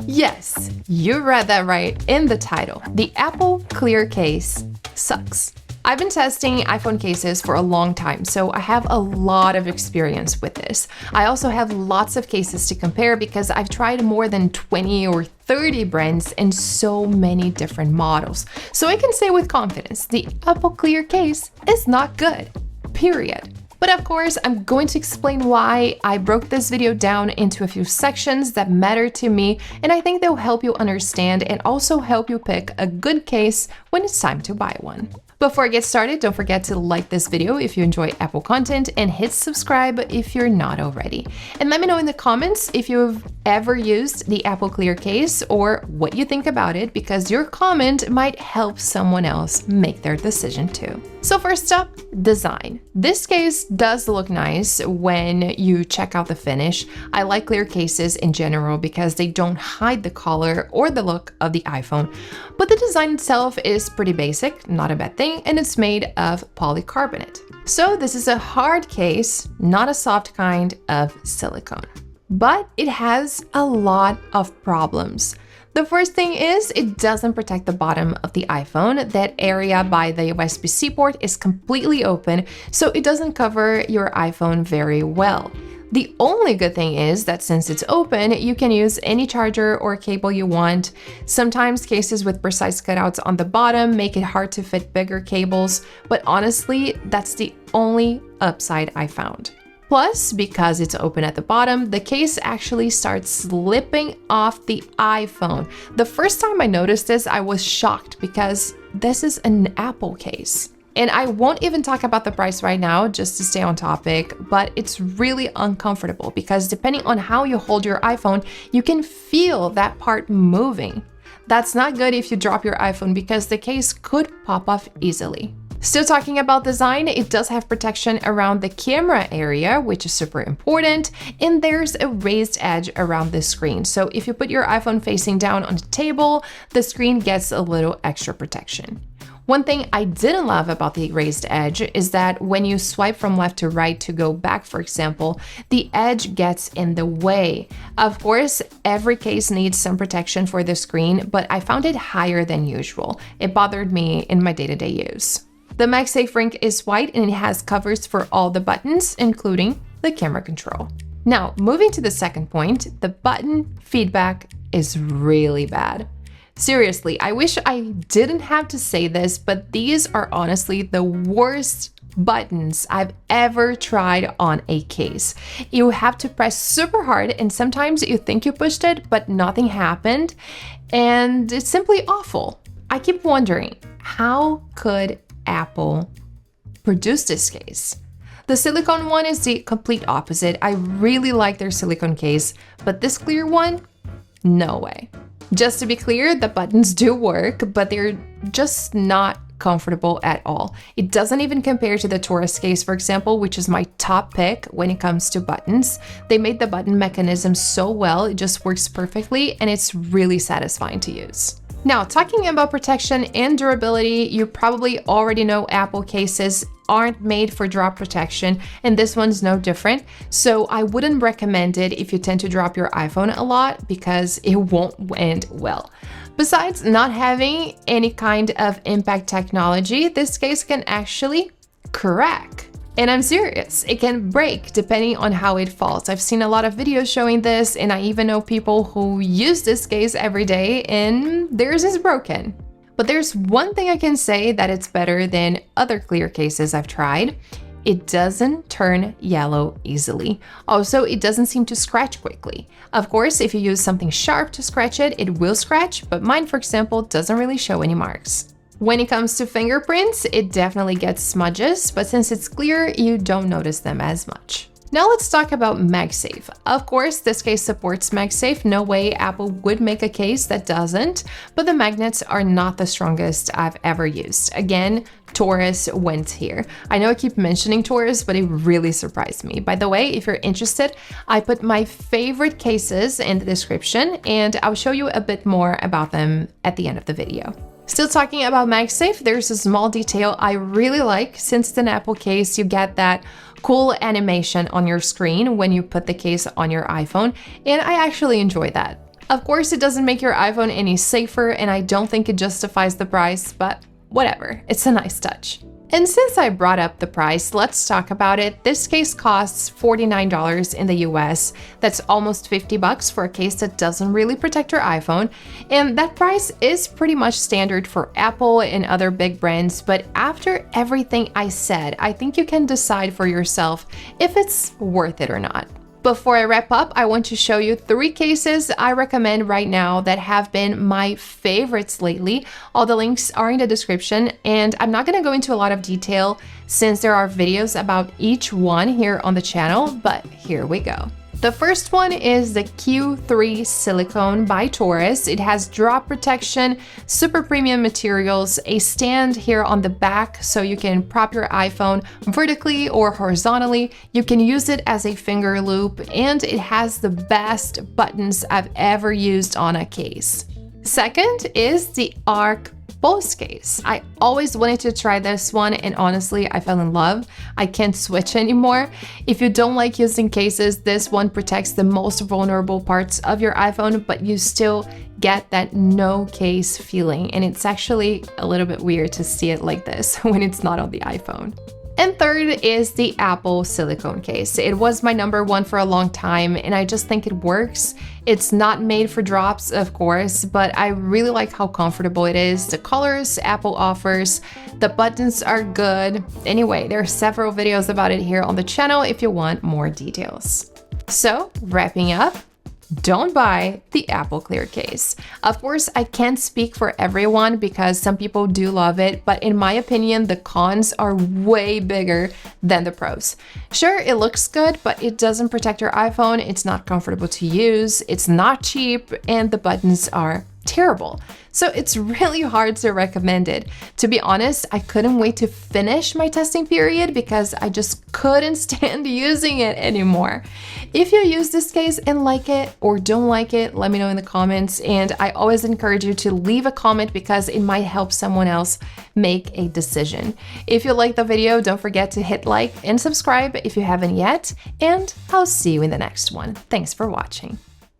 Yes, you read that right in the title. The Apple Clear case sucks. I've been testing iPhone cases for a long time, so I have a lot of experience with this. I also have lots of cases to compare because I've tried more than 20 or 30 brands and so many different models. So I can say with confidence, the Apple Clear case is not good, period. But of course, I'm going to explain why. I broke this video down into a few sections that matter to me, and I think they'll help you understand and also help you pick a good case when it's time to buy one. Before I get started, don't forget to like this video if you enjoy Apple content and hit subscribe if you're not already. And let me know in the comments if you've ever used the Apple Clear case or what you think about it, because your comment might help someone else make their decision too. So first up, design. This case does look nice when you check out the finish. I like clear cases in general because they don't hide the color or the look of the iPhone. But the design itself is pretty basic, not a bad thing, and it's made of polycarbonate. So this is a hard case, not a soft kind of silicone. But it has a lot of problems. The first thing is it doesn't protect the bottom of the iPhone. That area by the USB-C port is completely open, so it doesn't cover your iPhone very well. The only good thing is that since it's open, you can use any charger or cable you want. Sometimes cases with precise cutouts on the bottom make it hard to fit bigger cables, but honestly, that's the only upside I found. Plus, because it's open at the bottom, the case actually starts slipping off the iPhone. The first time I noticed this, I was shocked because this is an Apple case. And I won't even talk about the price right now just to stay on topic, but it's really uncomfortable because depending on how you hold your iPhone, you can feel that part moving. That's not good if you drop your iPhone because the case could pop off easily. Still talking about design, it does have protection around the camera area, which is super important, and there's a raised edge around the screen. So if you put your iPhone facing down on the table, the screen gets a little extra protection. One thing I didn't love about the raised edge is that when you swipe from left to right to go back, for example, the edge gets in the way. Of course, every case needs some protection for the screen, but I found it higher than usual. It bothered me in my day-to-day use. The MagSafe ring is white and it has covers for all the buttons, including the camera control. Now, moving to the second point, the button feedback is really bad. Seriously, I wish I didn't have to say this, but these are honestly the worst buttons I've ever tried on a case. You have to press super hard and sometimes you think you pushed it, but nothing happened, and it's simply awful. I keep wondering, how could Apple produce this case? The silicone one is the complete opposite. I really like their silicone case, but this clear one, no way. Just to be clear, the buttons do work, but they're just not comfortable at all. It doesn't even compare to the Taurus case, for example, which is my top pick when it comes to buttons. They made the button mechanism so well, it just works perfectly, and it's really satisfying to use. Now, talking about protection and durability, you probably already know Apple cases aren't made for drop protection, and this one's no different. So I wouldn't recommend it if you tend to drop your iPhone a lot because it won't end well. Besides not having any kind of impact technology, this case can actually crack. And I'm serious, it can break depending on how it falls. I've seen a lot of videos showing this, and I even know people who use this case every day and theirs is broken. But there's one thing I can say that it's better than other clear cases I've tried. It doesn't turn yellow easily. Also, it doesn't seem to scratch quickly. Of course, if you use something sharp to scratch it, it will scratch, but mine, for example, doesn't really show any marks. When it comes to fingerprints, it definitely gets smudges, but since it's clear, you don't notice them as much. Now let's talk about MagSafe. Of course, this case supports MagSafe. No way Apple would make a case that doesn't, but the magnets are not the strongest I've ever used. Again, Taurus went here. I know I keep mentioning Taurus, but it really surprised me. By the way, if you're interested, I put my favorite cases in the description, and I'll show you a bit more about them at the end of the video. Still talking about MagSafe, there's a small detail I really like. Since it's an Apple case, you get that cool animation on your screen when you put the case on your iPhone, and I actually enjoy that. Of course, it doesn't make your iPhone any safer, and I don't think it justifies the price, but whatever, it's a nice touch. And since I brought up the price, let's talk about it. This case costs $49 in the US. That's almost $50 for a case that doesn't really protect your iPhone. And that price is pretty much standard for Apple and other big brands, but after everything I said, I think you can decide for yourself if it's worth it or not. Before I wrap up, I want to show you 3 cases I recommend right now that have been my favorites lately. All the links are in the description, and I'm not going to go into a lot of detail since there are videos about each one here on the channel, but here we go. The first one is the Q3 Silicone by Taurus. It has drop protection, super premium materials, a stand here on the back so you can prop your iPhone vertically or horizontally. You can use it as a finger loop, and it has the best buttons I've ever used on a case. Second is the Arc Pulse case. I always wanted to try this one, and honestly, I fell in love. I can't switch anymore. If you don't like using cases, this one protects the most vulnerable parts of your iPhone, but you still get that no case feeling, and it's actually a little bit weird to see it like this when it's not on the iPhone. And third is the Apple silicone case. It was my number one for a long time, and I just think it works. It's not made for drops, of course, but I really like how comfortable it is, the colors Apple offers, the buttons are good. Anyway, there are several videos about it here on the channel if you want more details. So, wrapping up, don't buy the Apple Clear case. Of course, I can't speak for everyone because some people do love it, but in my opinion, the cons are way bigger than the pros. Sure, it looks good, but it doesn't protect your iPhone, it's not comfortable to use, it's not cheap, and the buttons are terrible. So it's really hard to recommend it. To be honest, I couldn't wait to finish my testing period because I just couldn't stand using it anymore. If you use this case and like it or don't like it, let me know in the comments. And I always encourage you to leave a comment because it might help someone else make a decision. If you like the video, don't forget to hit like and subscribe if you haven't yet. And I'll see you in the next one. Thanks for watching.